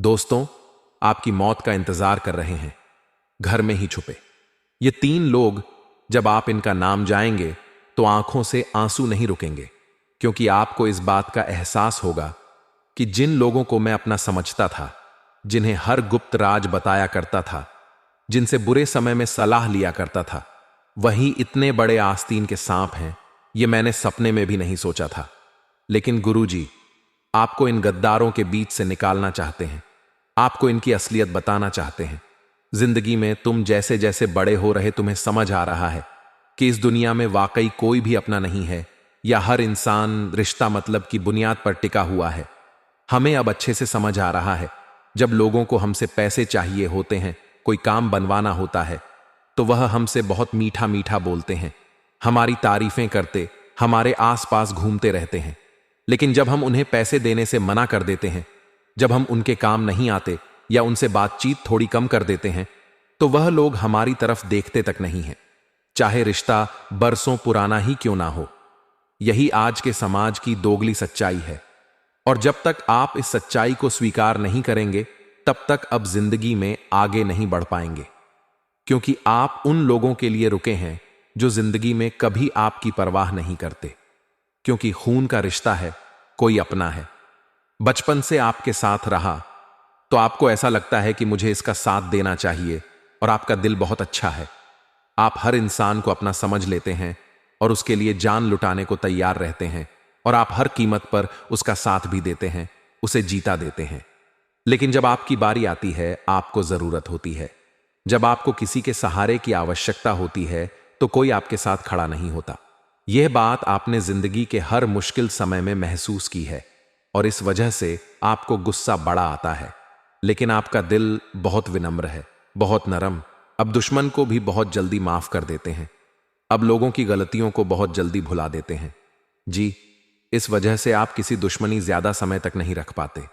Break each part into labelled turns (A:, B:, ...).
A: दोस्तों, आपकी मौत का इंतजार कर रहे हैं, घर में ही छुपे। ये 3 लोग, जब आप इनका नाम जाएंगे तो आंखों से आंसू नहीं रुकेंगे, क्योंकि आपको इस बात का एहसास होगा कि जिन लोगों को मैं अपना समझता था, जिन्हें हर गुप्त राज बताया करता था, जिनसे बुरे समय में सलाह लिया करता था, वही इतने बड़े आस्तीन के सांप हैं। ये मैंने सपने में भी नहीं सोचा था। लेकिन गुरुजी आपको इन गद्दारों के बीच से निकालना चाहते हैं, आपको इनकी असलियत बताना चाहते हैं। जिंदगी में तुम जैसे जैसे बड़े हो रहे, तुम्हें समझ आ रहा है कि इस दुनिया में वाकई कोई भी अपना नहीं है, या हर इंसान रिश्ता मतलब की बुनियाद पर टिका हुआ है। हमें अब अच्छे से समझ आ रहा है, जब लोगों को हमसे पैसे चाहिए होते हैं, कोई काम बनवाना होता है, तो वह हमसे बहुत मीठा मीठा बोलते हैं, हमारी तारीफें करते, हमारे आसपास घूमते रहते हैं। लेकिन जब हम उन्हें पैसे देने से मना कर देते हैं, जब हम उनके काम नहीं आते या उनसे बातचीत थोड़ी कम कर देते हैं, तो वह लोग हमारी तरफ देखते तक नहीं हैं, चाहे रिश्ता बरसों पुराना ही क्यों ना हो। यही आज के समाज की दोगली सच्चाई है, और जब तक आप इस सच्चाई को स्वीकार नहीं करेंगे, तब तक अब जिंदगी में आगे नहीं बढ़ पाएंगे। क्योंकि आप उन लोगों के लिए रुके हैं जो जिंदगी में कभी आपकी परवाह नहीं करते। क्योंकि खून का रिश्ता है, कोई अपना है, बचपन से आपके साथ रहा, तो आपको ऐसा लगता है कि मुझे इसका साथ देना चाहिए, और आपका दिल बहुत अच्छा है। आप हर इंसान को अपना समझ लेते हैं और उसके लिए जान लुटाने को तैयार रहते हैं, और आप हर कीमत पर उसका साथ भी देते हैं, उसे जीता देते हैं। लेकिन जब आपकी बारी आती है, आपको जरूरत होती है, जब आपको किसी के सहारे की आवश्यकता होती है, तो कोई आपके साथ खड़ा नहीं होता। यह बात आपने जिंदगी के हर मुश्किल समय में महसूस की है, और इस वजह से आपको गुस्सा बड़ा आता है। लेकिन आपका दिल बहुत विनम्र है, बहुत नरम। अब दुश्मन को भी बहुत जल्दी माफ कर देते हैं, अब लोगों की गलतियों को बहुत जल्दी भुला देते हैं। जी, इस वजह से आप किसी दुश्मनी ज्यादा समय तक नहीं रख पाते।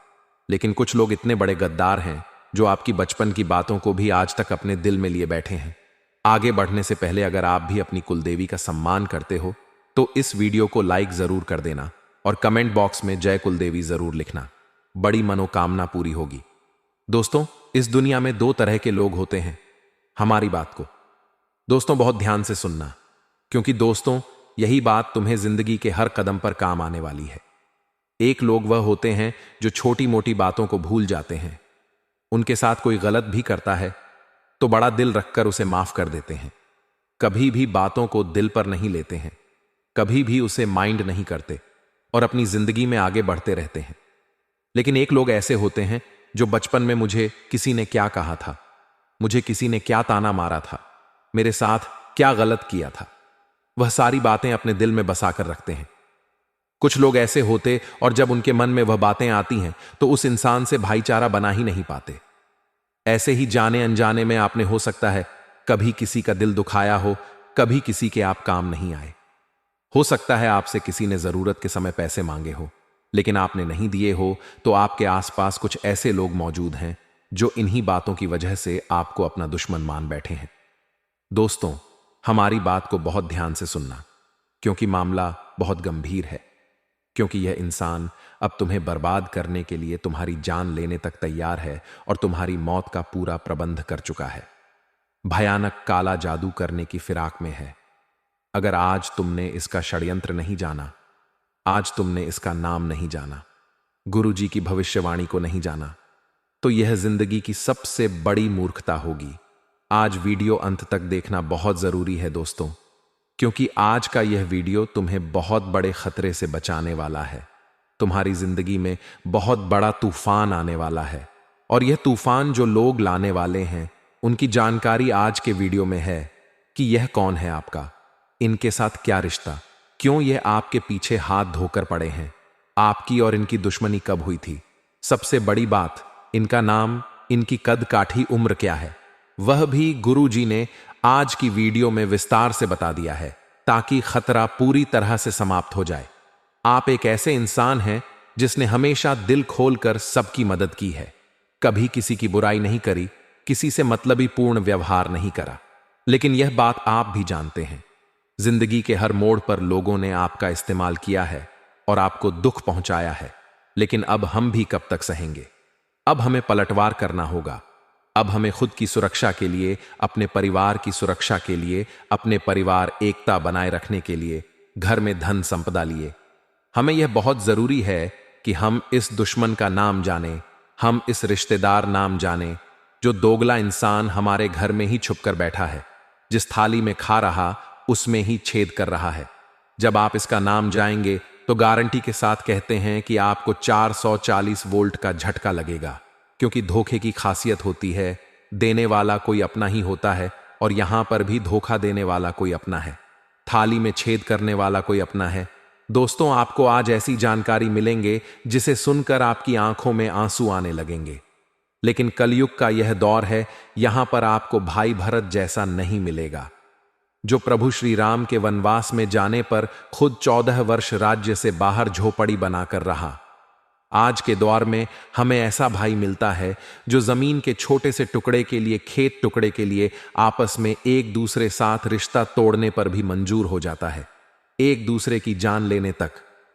A: लेकिन कुछ लोग इतने बड़े गद्दार हैं, जो आपकी बचपन की बातों को भी आज तक अपने दिल में लिए बैठे हैं। आगे बढ़ने से पहले अगर आप भी अपनी कुलदेवी का सम्मान करते हो, तो इस वीडियो को लाइक जरूर कर देना, और कमेंट बॉक्स में जय कुलदेवी जरूर लिखना। बड़ी मनोकामना पूरी होगी। दोस्तों, इस दुनिया में 2 तरह के लोग होते हैं। हमारी बात को दोस्तों बहुत ध्यान से सुनना, क्योंकि दोस्तों यही बात तुम्हें जिंदगी के हर कदम पर काम आने वाली है। एक लोग वह होते हैं जो छोटी मोटी बातों को भूल जाते हैं। उनके साथ कोई गलत भी करता है तो बड़ा दिल रखकर उसे माफ कर देते हैं, कभी भी बातों को दिल पर नहीं लेते हैं, कभी भी उसे माइंड नहीं करते, और अपनी जिंदगी में आगे बढ़ते रहते हैं। लेकिन एक लोग ऐसे होते हैं जो बचपन में मुझे किसी ने क्या कहा था, मुझे किसी ने क्या ताना मारा था, मेरे साथ क्या गलत किया था, वह सारी बातें अपने दिल में बसा कर रखते हैं। कुछ लोग ऐसे होते, और जब उनके मन में वह बातें आती हैं तो उस इंसान से भाईचारा बना ही नहीं पाते। ऐसे ही जाने अनजाने में आपने हो सकता है कभी किसी का दिल दुखाया हो, कभी किसी के आप काम नहीं आए। हो सकता है आपसे किसी ने जरूरत के समय पैसे मांगे हो, लेकिन आपने नहीं दिए हो, तो आपके आसपास कुछ ऐसे लोग मौजूद हैं जो इन्हीं बातों की वजह से आपको अपना दुश्मन मान बैठे हैं। दोस्तों, हमारी बात को बहुत ध्यान से सुनना, क्योंकि मामला बहुत गंभीर है। क्योंकि यह इंसान अब तुम्हें बर्बाद करने के लिए तुम्हारी जान लेने तक तैयार है, और तुम्हारी मौत का पूरा प्रबंध कर चुका है। भयानक काला जादू करने की फिराक में है। अगर आज तुमने इसका षड्यंत्र नहीं जाना, आज तुमने इसका नाम नहीं जाना, गुरुजी की भविष्यवाणी को नहीं जाना, तो यह जिंदगी की सबसे बड़ी मूर्खता होगी। आज वीडियो अंत तक देखना बहुत जरूरी है दोस्तों, क्योंकि आज का यह वीडियो तुम्हें बहुत बड़े खतरे से बचाने वाला है। तुम्हारी जिंदगी में बहुत बड़ा तूफान आने वाला है, और यह तूफान जो लोग लाने वाले हैं, उनकी जानकारी आज के वीडियो में है कि यह कौन है आपका, इनके साथ क्या रिश्ता, क्यों यह आपके पीछे हाथ धोकर पड़े हैं, आपकी और इनकी दुश्मनी कब हुई थी, सबसे बड़ी बात, इनका नाम, इनकी कद काठी उम्र क्या है, वह भी गुरुजी ने आज की वीडियो में विस्तार से बता दिया है, ताकि खतरा पूरी तरह से समाप्त हो जाए। आप एक ऐसे इंसान हैं जिसने हमेशा दिल खोलकर सबकी मदद की है, कभी किसी की बुराई नहीं करी, किसी से मतलबी पूर्ण व्यवहार नहीं करा। लेकिन यह बात आप भी जानते हैं, जिंदगी के हर मोड़ पर लोगों ने आपका इस्तेमाल किया है और आपको दुख पहुंचाया है। लेकिन अब हम भी कब तक सहेंगे? अब हमें पलटवार करना होगा। अब हमें खुद की सुरक्षा के लिए, अपने परिवार की सुरक्षा के लिए, अपने परिवार एकता बनाए रखने के लिए घर में धन संपदा लिए हमें यह बहुत जरूरी है कि हम इस दुश्मन का नाम जाने, हम इस रिश्तेदार नाम जाने जो दोगला इंसान हमारे घर में ही छुपकर बैठा है, जिस थाली में खा रहा उसमें ही छेद कर रहा है। जब आप इसका नाम जाएंगे तो गारंटी के साथ कहते हैं कि आपको 440 वोल्ट का झटका लगेगा, क्योंकि धोखे की खासियत होती है, देने वाला कोई अपना ही होता है और यहां पर भी धोखा देने वाला कोई अपना है, थाली में छेद करने वाला कोई अपना है। दोस्तों, आपको आज ऐसी जानकारी मिलेंगे जिसे सुनकर आपकी आंखों में आंसू आने लगेंगे। लेकिन कलयुग का यह दौर है, यहां पर आपको भाई भरत जैसा नहीं मिलेगा, जो प्रभु श्री राम के वनवास में जाने पर खुद 14 वर्ष राज्य से बाहर झोपड़ी बनाकर रहा। आज के दौर में हमें ऐसा भाई मिलता है जो जमीन के छोटे से टुकड़े के लिए, खेत टुकड़े के लिए आपस में एक दूसरे साथ रिश्ता तोड़ने पर भी मंजूर हो जाता है, एक दूसरे की जान लेने तक।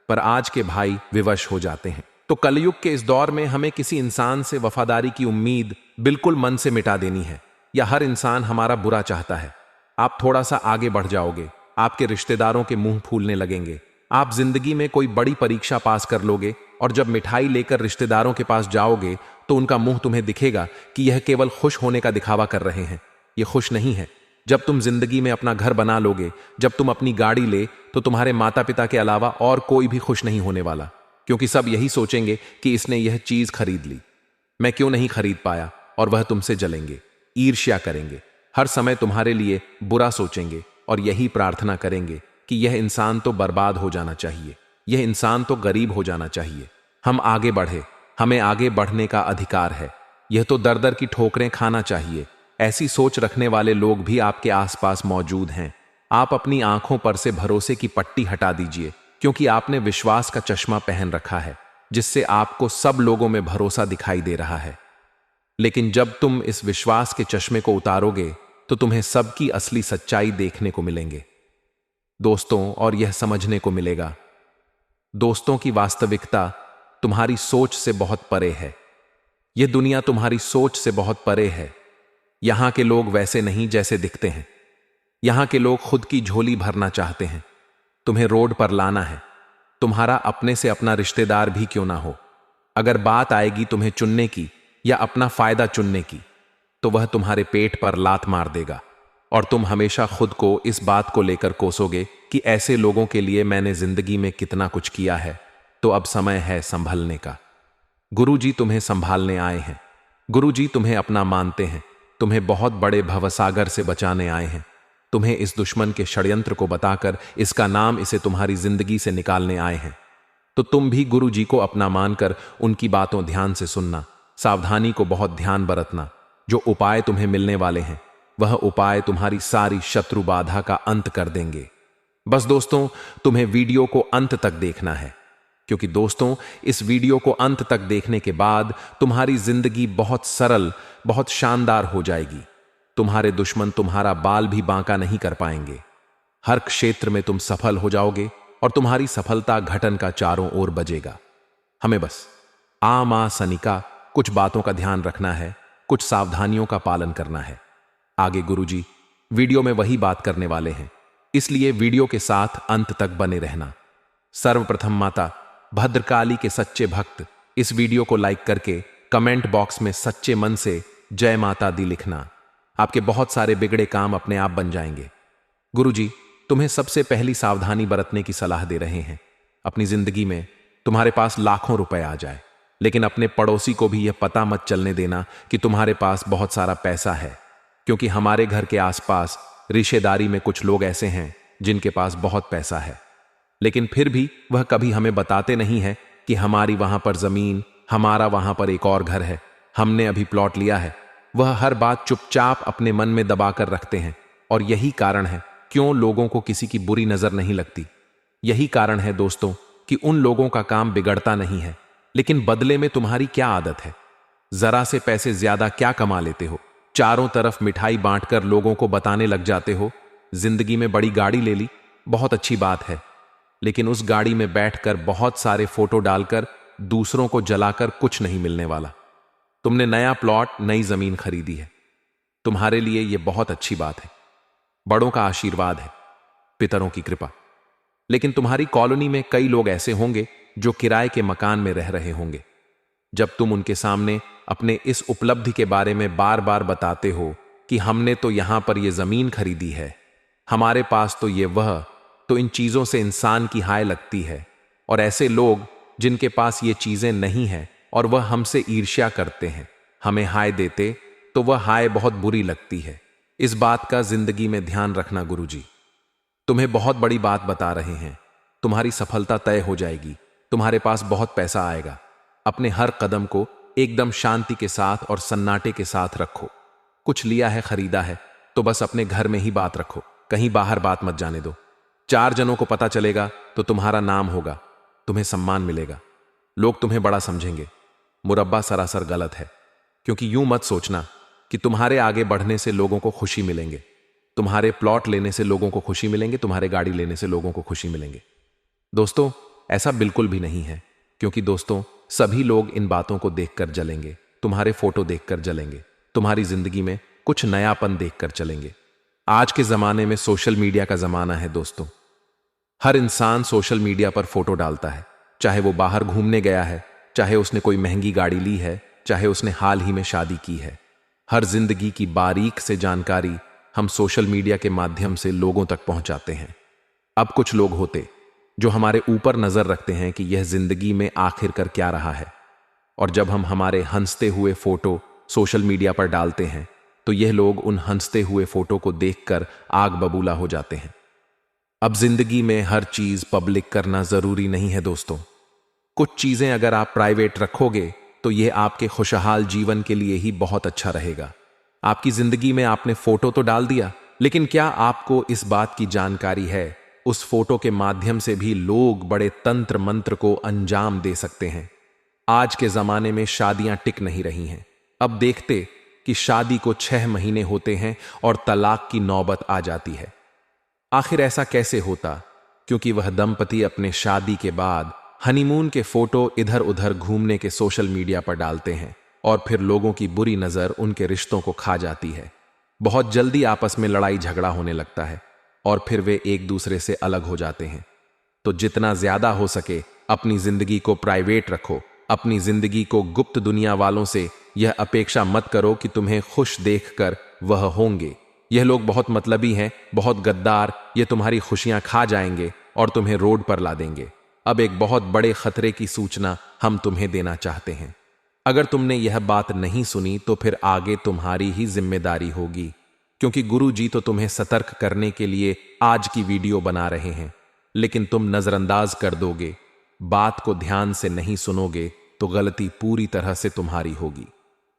A: पर आज के भाई विवश हो जाते हैं। तो कलयुग के इस दौर में हमें किसी इंसान से वफादारी की उम्मीद बिल्कुल मन से मिटा देनी है, या हर इंसान हमारा बुरा चाहता है। आप थोड़ा सा आगे बढ़ जाओगे, आपके रिश्तेदारों के मुंह फूलने लगेंगे। आप जिंदगी में कोई बड़ी परीक्षा पास कर लोगे और जब मिठाई लेकर रिश्तेदारों के पास जाओगे तो उनका मुंह तुम्हें दिखेगा कि यह केवल खुश होने का दिखावा कर रहे हैं, यह खुश नहीं है। जब तुम जिंदगी में अपना घर बना लोगे, जब तुम अपनी गाड़ी ले, तो तुम्हारे माता पिता के अलावा और कोई भी खुश नहीं होने वाला, क्योंकि सब यही सोचेंगे कि इसने यह चीज खरीद ली, मैं क्यों नहीं खरीद पाया, और वह तुमसे जलेंगे, ईर्ष्या करेंगे, हर समय तुम्हारे लिए बुरा सोचेंगे और यही प्रार्थना करेंगे कि यह इंसान तो बर्बाद हो जाना चाहिए, यह इंसान तो गरीब हो जाना चाहिए। हम आगे बढ़े, हमें आगे बढ़ने का अधिकार है, यह तो दर दर की ठोकरें खाना चाहिए। ऐसी सोच रखने वाले लोग भी आपके आसपास मौजूद हैं। आप अपनी आंखों पर से भरोसे की पट्टी हटा दीजिए, क्योंकि आपने विश्वास का चश्मा पहन रखा है, जिससे आपको सब लोगों में भरोसा दिखाई दे रहा है। लेकिन जब तुम इस विश्वास के चश्मे को उतारोगे तो तुम्हें सबकी असली सच्चाई देखने को मिलेंगे दोस्तों, और यह समझने को मिलेगा दोस्तों की वास्तविकता तुम्हारी सोच से बहुत परे है। यह दुनिया तुम्हारी सोच से बहुत परे है। यहां के लोग वैसे नहीं जैसे दिखते हैं। यहां के लोग खुद की झोली भरना चाहते हैं, तुम्हें रोड पर लाना है, तुम्हारा अपने से अपना रिश्तेदार भी क्यों ना हो। अगर बात आएगी तुम्हें चुनने की या अपना फायदा चुनने की, तो वह तुम्हारे पेट पर लात मार देगा और तुम हमेशा खुद को इस बात को लेकर कोसोगे कि ऐसे लोगों के लिए मैंने जिंदगी में कितना कुछ किया है, तो अब समय है संभलने का। गुरुजी तुम्हें संभालने आए हैं, गुरुजी तुम्हें अपना मानते हैं, तुम्हें बहुत बड़े भवसागर से बचाने आए हैं, तुम्हें इस दुश्मन के षड्यंत्र को बताकर इसका नाम इसे तुम्हारी जिंदगी से निकालने आए हैं। तो तुम भी गुरुजी को अपना मानकर उनकी बातों ध्यान से सुनना, सावधानी को बहुत ध्यान बरतना। जो उपाय तुम्हें मिलने वाले हैं वह उपाय तुम्हारी सारी शत्रु बाधा का अंत कर देंगे। बस दोस्तों, तुम्हें वीडियो को अंत तक देखना है, क्योंकि दोस्तों इस वीडियो को अंत तक देखने के बाद तुम्हारी जिंदगी बहुत सरल, बहुत शानदार हो जाएगी। तुम्हारे दुश्मन तुम्हारा बाल भी बांका नहीं कर पाएंगे। हर क्षेत्र में तुम सफल हो जाओगे और तुम्हारी सफलता घटन का चारों ओर बजेगा। हमें बस आ सनिका कुछ बातों का ध्यान रखना है, कुछ सावधानियों का पालन करना है। आगे गुरुजी वीडियो में वही बात करने वाले हैं, इसलिए वीडियो के साथ अंत तक बने रहना। सर्वप्रथम माता भद्रकाली के सच्चे भक्त इस वीडियो को लाइक करके कमेंट बॉक्स में सच्चे मन से जय माता दी लिखना। आपके बहुत सारे बिगड़े काम अपने आप बन जाएंगे। गुरुजी तुम्हें सबसे पहली सावधानी बरतने की सलाह दे रहे हैं। अपनी जिंदगी में तुम्हारे पास लाखों रुपए आ जाए, लेकिन अपने पड़ोसी को भी यह पता मत चलने देना कि तुम्हारे पास बहुत सारा पैसा है, क्योंकि हमारे घर के आसपास रिश्तेदारी में कुछ लोग ऐसे हैं जिनके पास बहुत पैसा है, लेकिन फिर भी वह कभी हमें बताते नहीं है कि हमारी वहां पर जमीन, हमारा वहां पर एक और घर है, हमने अभी प्लॉट लिया है। वह हर बात चुपचाप अपने मन में दबाकर रखते हैं, और यही कारण है क्यों लोगों को किसी की बुरी नजर नहीं लगती। यही कारण है दोस्तों कि उन लोगों का काम बिगड़ता नहीं है, लेकिन बदले में तुम्हारी क्या आदत है। जरा से पैसे ज्यादा क्या कमा लेते हो, चारों तरफ मिठाई बांटकर लोगों को बताने लग जाते हो। जिंदगी में बड़ी गाड़ी ले ली, बहुत अच्छी बात है, लेकिन उस गाड़ी में बैठकर बहुत सारे फोटो डालकर दूसरों को जलाकर कुछ नहीं मिलने वाला। तुमने नया प्लॉट, नई जमीन खरीदी है। तुम्हारे लिए यह बहुत अच्छी बात है। बड़ों का आशीर्वाद है, पितरों की कृपा। लेकिन तुम्हारी कॉलोनी में कई लोग ऐसे होंगे जो किराए के मकान में रह रहे होंगे। जब तुम उनके सामने अपने इस उपलब्धि के बारे में बार बार बताते हो कि हमने तो यहां पर यह जमीन खरीदी है, हमारे पास तो ये वह, तो इन चीजों से इंसान की हाय लगती है। और ऐसे लोग जिनके पास ये चीजें नहीं हैं और वह हमसे ईर्ष्या करते हैं, हमें हाय देते, तो वह हाय बहुत बुरी लगती है। इस बात का जिंदगी में ध्यान रखना। गुरुजी तुम्हें बहुत बड़ी बात बता रहे हैं। तुम्हारी सफलता तय हो जाएगी। तुम्हारे पास बहुत पैसा आएगा। अपने हर कदम को एकदम शांति के साथ और सन्नाटे के साथ रखो। कुछ लिया है, खरीदा है, तो बस अपने घर में ही बात रखो, कहीं बाहर बात मत जाने दो। 4 जनों को पता चलेगा तो तुम्हारा नाम होगा, तुम्हें सम्मान मिलेगा, लोग तुम्हें बड़ा समझेंगे। मुरब्बा सरासर गलत है, क्योंकि यूं मत सोचना कि तुम्हारे आगे बढ़ने से लोगों को खुशी मिलेंगे, तुम्हारे प्लॉट लेने से लोगों को खुशी मिलेंगे, तुम्हारे गाड़ी लेने से लोगों को खुशी मिलेंगे। दोस्तों, ऐसा बिल्कुल भी नहीं है, क्योंकि दोस्तों सभी लोग इन बातों को देखकर जलेंगे, तुम्हारे फोटो देखकर जलेंगे, तुम्हारी जिंदगी में कुछ नयापन देखकर चलेंगे। आज के जमाने में सोशल मीडिया का जमाना है दोस्तों। हर इंसान सोशल मीडिया पर फोटो डालता है, चाहे वो बाहर घूमने गया है, चाहे उसने कोई महंगी गाड़ी ली है, चाहे उसने हाल ही में शादी की है। हर जिंदगी की बारीक से जानकारी हम सोशल मीडिया के माध्यम से लोगों तक पहुंचाते हैं। अब कुछ लोग होते जो हमारे ऊपर नजर रखते हैं कि यह जिंदगी में आखिर कर क्या रहा है, और जब हम हमारे हंसते हुए फोटो सोशल मीडिया पर डालते हैं तो यह लोग उन हंसते हुए फोटो को देखकर आग बबूला हो जाते हैं। अब जिंदगी में हर चीज पब्लिक करना जरूरी नहीं है दोस्तों। कुछ चीजें अगर आप प्राइवेट रखोगे तो यह आपके खुशहाल जीवन के लिए ही बहुत अच्छा रहेगा। आपकी जिंदगी में आपने फोटो तो डाल दिया, लेकिन क्या आपको इस बात की जानकारी है उस फोटो के माध्यम से भी लोग बड़े तंत्र मंत्र को अंजाम दे सकते हैं। आज के जमाने में शादियां टिक नहीं रही हैं। अब देखते कि शादी को 6 महीने होते हैं और तलाक की नौबत आ जाती है। आखिर ऐसा कैसे होता? क्योंकि वह दंपति अपने शादी के बाद हनीमून के फोटो इधर उधर घूमने के सोशल मीडिया पर डालते हैं और फिर लोगों की बुरी नजर उनके रिश्तों को खा जाती है। बहुत जल्दी आपस में लड़ाई झगड़ा होने लगता है और फिर वे एक दूसरे से अलग हो जाते हैं। तो जितना ज्यादा हो सके अपनी जिंदगी को प्राइवेट रखो। अपनी जिंदगी को गुप्त दुनिया वालों से यह अपेक्षा मत करो कि तुम्हें खुश देखकर वह होंगे। यह लोग बहुत मतलबी हैं, बहुत गद्दार, ये तुम्हारी खुशियां खा जाएंगे और तुम्हें रोड पर ला देंगे। अब एक बहुत बड़े खतरे की सूचना हम तुम्हें देना चाहते हैं। अगर तुमने यह बात नहीं सुनी तो फिर आगे तुम्हारी ही जिम्मेदारी होगी, क्योंकि गुरु जी तो तुम्हें सतर्क करने के लिए आज की वीडियो बना रहे हैं, लेकिन तुम नजरअंदाज कर दोगे, बात को ध्यान से नहीं सुनोगे तो गलती पूरी तरह से तुम्हारी होगी।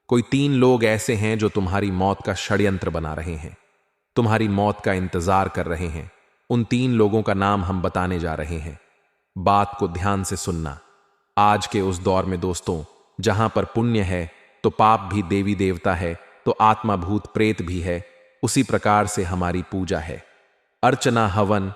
A: कोई 3 लोग ऐसे हैं जो तुम्हारी मौत का षड्यंत्र बना रहे हैं, तुम्हारी मौत का इंतजार कर रहे हैं। उन 3 लोगों का नाम हम बताने जा रहे हैं। बात को ध्यान से सुनना। आज के उस दौर में दोस्तों, जहां पर पुण्य है तो पाप भी देवी देवता है, तो आत्मा भूत प्रेत भी है। उसी प्रकार से हमारी पूजा है, अर्चना हवन,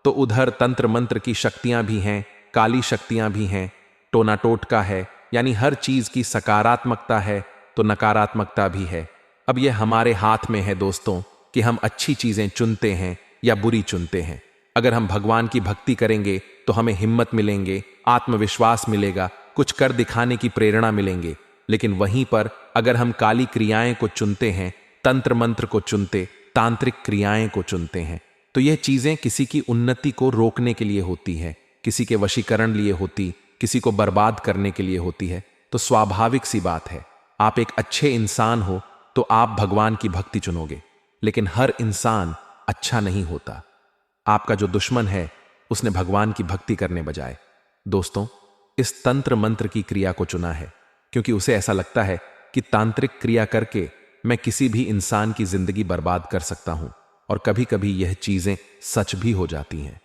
A: तो उधर तंत्र मंत्र की शक्तियां भी हैं, काली शक्तियां भी हैं, टोना टोटका है, यानी हर चीज की सकारात्मकता है तो नकारात्मकता भी है। अब यह हमारे हाथ में है दोस्तों कि हम अच्छी चीजें चुनते हैं या बुरी चुनते हैं। अगर हम भगवान की भक्ति करेंगे तो हमें हिम्मत मिलेंगे, आत्मविश्वास मिलेगा, कुछ कर दिखाने की प्रेरणा मिलेंगे। लेकिन वहीं पर अगर हम काली क्रियाएं को चुनते हैं, तंत्र मंत्र को चुनते, तांत्रिक क्रियाएं को चुनते हैं, तो यह चीजें किसी की उन्नति को रोकने के लिए होती हैं, किसी के वशीकरण लिए होती, किसी को बर्बाद करने के लिए होती है। तो स्वाभाविक सी बात है, आप एक अच्छे इंसान हो तो आप भगवान की भक्ति चुनोगे। लेकिन हर इंसान अच्छा नहीं होता। आपका जो दुश्मन है उसने भगवान की भक्ति करने बजाय दोस्तों इस तंत्र मंत्र की क्रिया को चुना है, क्योंकि उसे ऐसा लगता है कि तांत्रिक क्रिया करके मैं किसी भी इंसान की जिंदगी बर्बाद कर सकता हूं। और कभी कभी यह चीजें सच भी हो जाती हैं।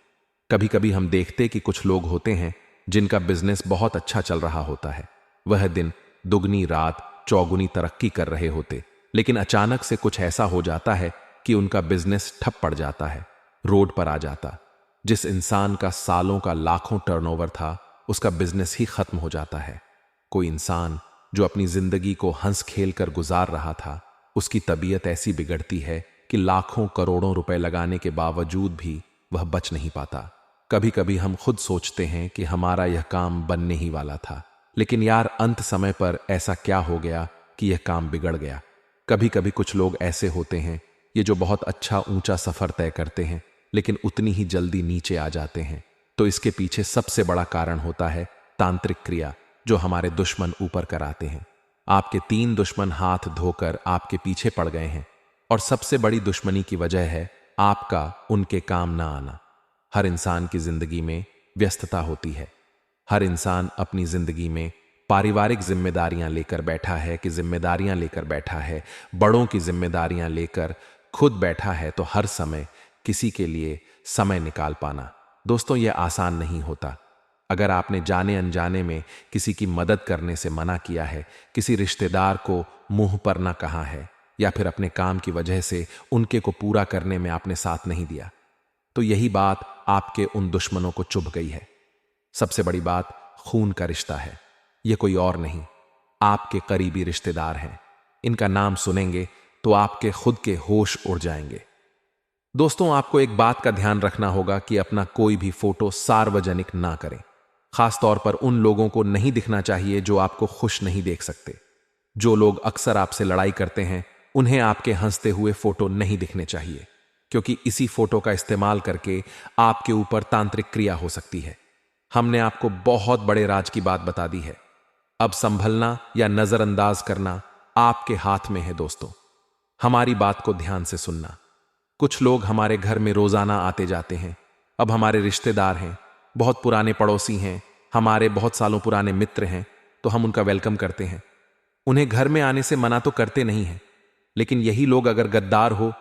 A: कभी कभी हम देखते कि कुछ लोग होते हैं जिनका बिजनेस बहुत अच्छा चल रहा होता है, वह दिन दुगनी रात चौगुनी तरक्की कर रहे होते, लेकिन अचानक से कुछ ऐसा हो जाता है कि उनका बिजनेस ठप पड़ जाता है, रोड पर आ जाता। जिस इंसान का सालों का लाखों टर्नओवर था, उसका बिजनेस ही खत्म हो जाता है। कोई इंसान जो अपनी जिंदगी को हंस खेल कर गुजार रहा था, उसकी तबीयत ऐसी बिगड़ती है कि लाखों करोड़ों रुपए लगाने के बावजूद भी वह बच नहीं पाता। कभी कभी हम खुद सोचते हैं कि हमारा यह काम बनने ही वाला था, लेकिन यार अंत समय पर ऐसा क्या हो गया कि यह काम बिगड़ गया। कभी कभी कुछ लोग ऐसे होते हैं, ये जो बहुत अच्छा ऊंचा सफर तय करते हैं लेकिन उतनी ही जल्दी नीचे आ जाते हैं। तो इसके पीछे सबसे बड़ा कारण होता है तांत्रिक क्रिया, जो हमारे दुश्मन ऊपर कराते हैं। आपके 3 दुश्मन हाथ धोकर आपके पीछे पड़ गए हैं, और सबसे बड़ी दुश्मनी की वजह है आपका उनके काम ना आना। हर इंसान की जिंदगी में व्यस्तता होती है। हर इंसान अपनी जिंदगी में पारिवारिक जिम्मेदारियां लेकर बैठा है, बड़ों की जिम्मेदारियां लेकर खुद बैठा है। तो हर समय किसी के लिए समय निकाल पाना दोस्तों, यह आसान नहीं होता। अगर आपने जाने अनजाने में किसी की मदद करने से मना किया है, किसी रिश्तेदार को मुंह पर ना कहा है, या फिर अपने काम की वजह से उनके को पूरा करने में आपने साथ नहीं दिया, तो यही बात आपके उन दुश्मनों को चुभ गई है। सबसे बड़ी बात खून का रिश्ता है। यह कोई और नहीं, आपके करीबी रिश्तेदार हैं। इनका नाम सुनेंगे तो आपके खुद के होश उड़ जाएंगे। दोस्तों, आपको एक बात का ध्यान रखना होगा कि अपना कोई भी फोटो सार्वजनिक ना करें। खासतौर पर उन लोगों को नहीं दिखना चाहिए जो आपको खुश नहीं देख सकते। जो लोग अक्सर आपसे लड़ाई करते हैं, उन्हें आपके हंसते हुए फोटो नहीं दिखने चाहिए, क्योंकि इसी फोटो का इस्तेमाल करके आपके ऊपर तांत्रिक क्रिया हो सकती है। हमने आपको बहुत बड़े राज की बात बता दी है। अब संभलना या नजरअंदाज करना आपके हाथ में है। दोस्तों, हमारी बात को ध्यान से सुनना। कुछ लोग हमारे घर में रोजाना आते जाते हैं। अब हमारे रिश्तेदार हैं, बहुत पुराने पड़ोसी हैं, हमारे बहुत सालों पुराने मित्र हैं, तो हम उनका वेलकम करते हैं। उन्हें घर में आने से मना तो करते नहीं हैं, लेकिन यही लोग अगर गद्दार हो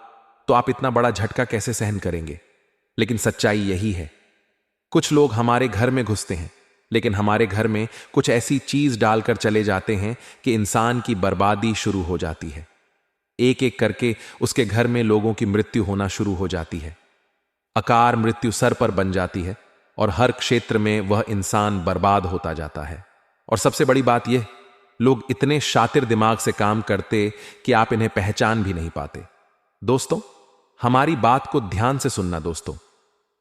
A: तो आप इतना बड़ा झटका कैसे सहन करेंगे। लेकिन सच्चाई यही है, कुछ लोग हमारे घर में घुसते हैं, लेकिन हमारे घर में कुछ ऐसी चीज डालकर चले जाते हैं कि इंसान की बर्बादी शुरू हो जाती है। एक एक करके उसके घर में लोगों की मृत्यु होना शुरू हो जाती है। अकार मृत्यु सर पर बन जाती है, और हर क्षेत्र में वह इंसान बर्बाद होता जाता है। और सबसे बड़ी बात यह, लोग इतने शातिर दिमाग से काम करते कि आप इन्हें पहचान भी नहीं पाते। दोस्तों, हमारी बात को ध्यान से सुनना। दोस्तों,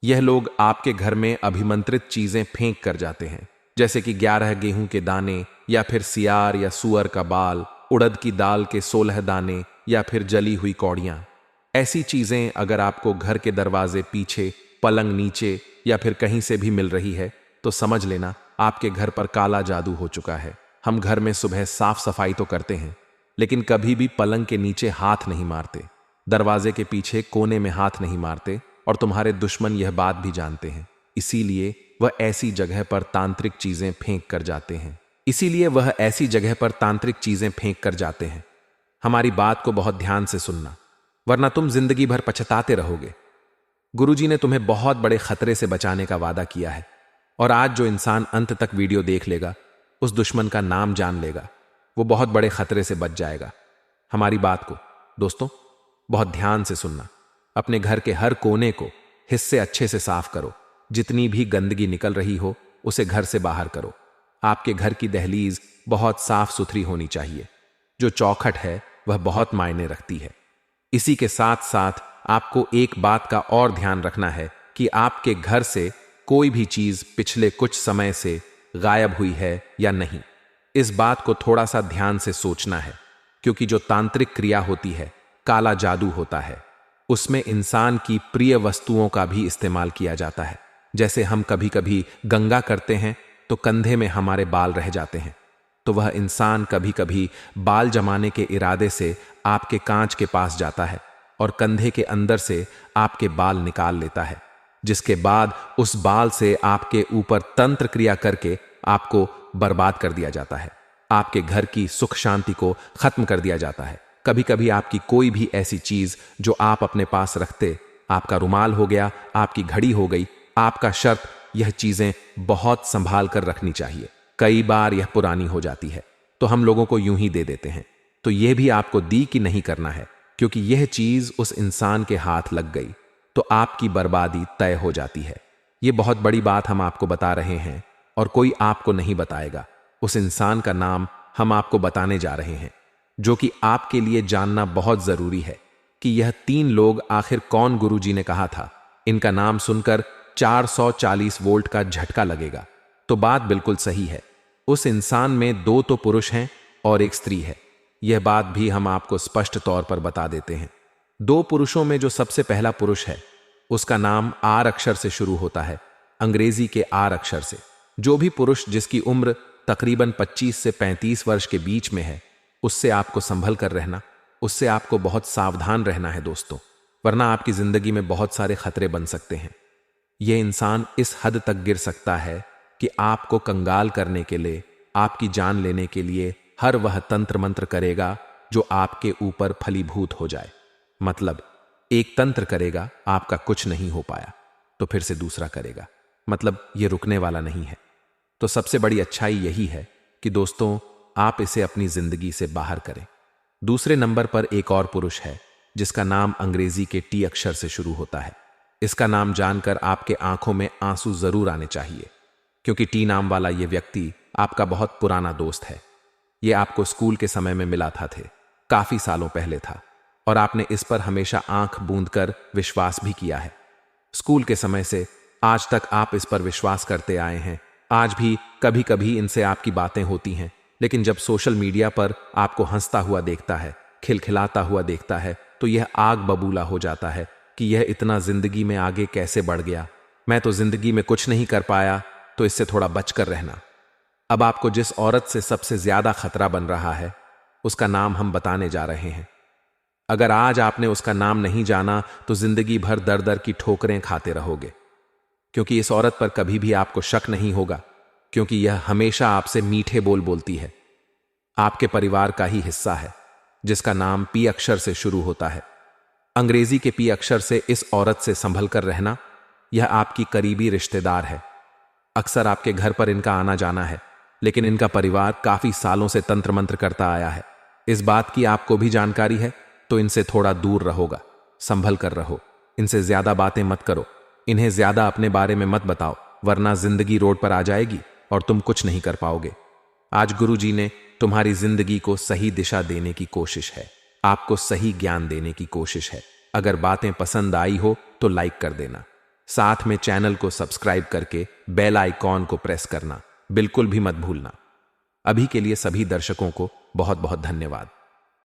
A: यह लोग आपके घर में अभिमंत्रित चीजें फेंक कर जाते हैं, जैसे कि 11 गेहूं के दाने, या फिर सियार या सुअर का बाल, उड़द की दाल के 16 दाने, या फिर जली हुई कौड़ियां। ऐसी चीजें अगर आपको घर के दरवाजे पीछे, पलंग नीचे या फिर कहीं से भी मिल रही है, तो समझ लेना आपके घर पर काला जादू हो चुका है। हम घर में सुबह साफ सफाई तो करते हैं, लेकिन कभी भी पलंग के नीचे हाथ नहीं मारते, दरवाजे के पीछे कोने में हाथ नहीं मारते, और तुम्हारे दुश्मन यह बात भी जानते हैं। इसीलिए वह ऐसी जगह पर तांत्रिक चीजें फेंक कर जाते हैं। हमारी बात को बहुत ध्यान से सुनना, वरना तुम जिंदगी भर पछताते रहोगे। गुरुजी ने तुम्हें बहुत बड़े खतरे से बचाने का वादा किया है, और आज जो इंसान अंत तक वीडियो देख लेगा, उस दुश्मन का नाम जान लेगा, वो बहुत बड़े खतरे से बच जाएगा। हमारी बात को दोस्तों बहुत ध्यान से सुनना। अपने घर के हर कोने को हिस्से अच्छे से साफ करो। जितनी भी गंदगी निकल रही हो, उसे घर से बाहर करो। आपके घर की दहलीज बहुत साफ सुथरी होनी चाहिए। जो चौखट है वह बहुत मायने रखती है। इसी के साथ साथ आपको एक बात का और ध्यान रखना है कि आपके घर से कोई भी चीज पिछले कुछ समय से गायब हुई है या नहीं। इस बात को थोड़ा सा ध्यान से सोचना है, क्योंकि जो तांत्रिक क्रिया होती है, काला जादू होता है, उसमें इंसान की प्रिय वस्तुओं का भी इस्तेमाल किया जाता है। जैसे हम कभी कभी गंगा करते हैं तो कंधे में हमारे बाल रह जाते हैं, तो वह इंसान कभी कभी बाल जमाने के इरादे से आपके कांच के पास जाता है और कंधे के अंदर से आपके बाल निकाल लेता है, जिसके बाद उस बाल से आपके ऊपर तंत्र क्रिया करके आपको बर्बाद कर दिया जाता है। आपके घर की सुख शांति को खत्म कर दिया जाता है। कभी कभी आपकी कोई भी ऐसी चीज जो आप अपने पास रखते, आपका रुमाल हो गया, आपकी घड़ी हो गई, आपका शर्त, यह चीजें बहुत संभाल कर रखनी चाहिए। कई बार यह पुरानी हो जाती है तो हम लोगों को यूं ही दे देते हैं, तो यह भी आपको दी कि नहीं करना है, क्योंकि यह चीज उस इंसान के हाथ लग गई तो आपकी बर्बादी तय हो जाती है। यह बहुत बड़ी बात हम आपको बता रहे हैं और कोई आपको नहीं बताएगा। उस इंसान का नाम हम आपको बताने जा रहे हैं, जो कि आपके लिए जानना बहुत जरूरी है कि यह 3 लोग आखिर कौन। गुरुजी ने कहा था, इनका नाम सुनकर 440 वोल्ट का झटका लगेगा। तो बात बिल्कुल सही है। उस इंसान में 2 तो पुरुष हैं और एक स्त्री है। यह बात भी हम आपको स्पष्ट तौर पर बता देते हैं। 2 पुरुषों में जो सबसे पहला पुरुष है, उसका नाम आर अक्षर से शुरू होता है, अंग्रेजी के आर अक्षर से। जो भी पुरुष जिसकी उम्र तकरीबन 25 से 35 वर्ष के बीच में है, उससे आपको संभल कर रहना, उससे आपको बहुत सावधान रहना है दोस्तों, वरना आपकी जिंदगी में बहुत सारे खतरे बन सकते हैं। यह इंसान इस हद तक गिर सकता है कि आपको कंगाल करने के लिए, आपकी जान लेने के लिए हर वह तंत्र मंत्र करेगा जो आपके ऊपर फलीभूत हो जाए। मतलब एक तंत्र करेगा, आपका कुछ नहीं हो पाया तो फिर से दूसरा करेगा, मतलब यह रुकने वाला नहीं है। तो सबसे बड़ी अच्छाई यही है कि दोस्तों, आप इसे अपनी जिंदगी से बाहर करें। दूसरे नंबर पर एक और पुरुष है जिसका नाम अंग्रेजी के टी अक्षर से शुरू होता है। इसका नाम जानकर आपके आंखों में आंसू जरूर आने चाहिए, क्योंकि टी नाम वाला यह व्यक्ति आपका बहुत पुराना दोस्त है। यह आपको स्कूल के समय में मिला था, काफी सालों पहले था, और आपने इस पर हमेशा आंख बूंद कर विश्वास भी किया है। स्कूल के समय से आज तक आप इस पर विश्वास करते आए हैं। आज भी कभी कभी इनसे आपकी बातें होती हैं, लेकिन जब सोशल मीडिया पर आपको हंसता हुआ देखता है, खिलखिलाता हुआ देखता है, तो यह आग बबूला हो जाता है कि यह इतना जिंदगी में आगे कैसे बढ़ गया। मैं तो जिंदगी में कुछ नहीं कर पाया, तो इससे थोड़ा बचकर रहना। अब आपको जिस औरत से सबसे ज्यादा खतरा बन रहा है, उसका नाम हम बताने जा रहे हैं। अगर आज आपने उसका नाम नहीं जाना तो जिंदगी भर दर दर की ठोकरें खाते रहोगे, क्योंकि इस औरत पर कभी भी आपको शक नहीं होगा, क्योंकि यह हमेशा आपसे मीठे बोल बोलती है। आपके परिवार का ही हिस्सा है, जिसका नाम पी अक्षर से शुरू होता है। अंग्रेजी के पी अक्षर से इस औरत से संभल कर रहना। यह आपकी करीबी रिश्तेदार है। अक्सर आपके घर पर इनका आना जाना है, लेकिन इनका परिवार काफी सालों से तंत्र मंत्र करता आया है। इस बात की आपको भी जानकारी है, तो इनसे थोड़ा दूर रहोगा, संभल कर रहो। इनसे ज्यादा बातें मत करो, इन्हें ज्यादा अपने बारे में मत बताओ, वरना जिंदगी रोड पर आ जाएगी और तुम कुछ नहीं कर पाओगे। आज गुरुजी ने तुम्हारी जिंदगी को सही दिशा देने की कोशिश है, आपको सही ज्ञान देने की कोशिश है। अगर बातें पसंद आई हो तो लाइक कर देना, साथ में चैनल को सब्सक्राइब करके बेल आइकॉन को प्रेस करना बिल्कुल भी मत भूलना। अभी के लिए सभी दर्शकों को बहुत बहुत धन्यवाद।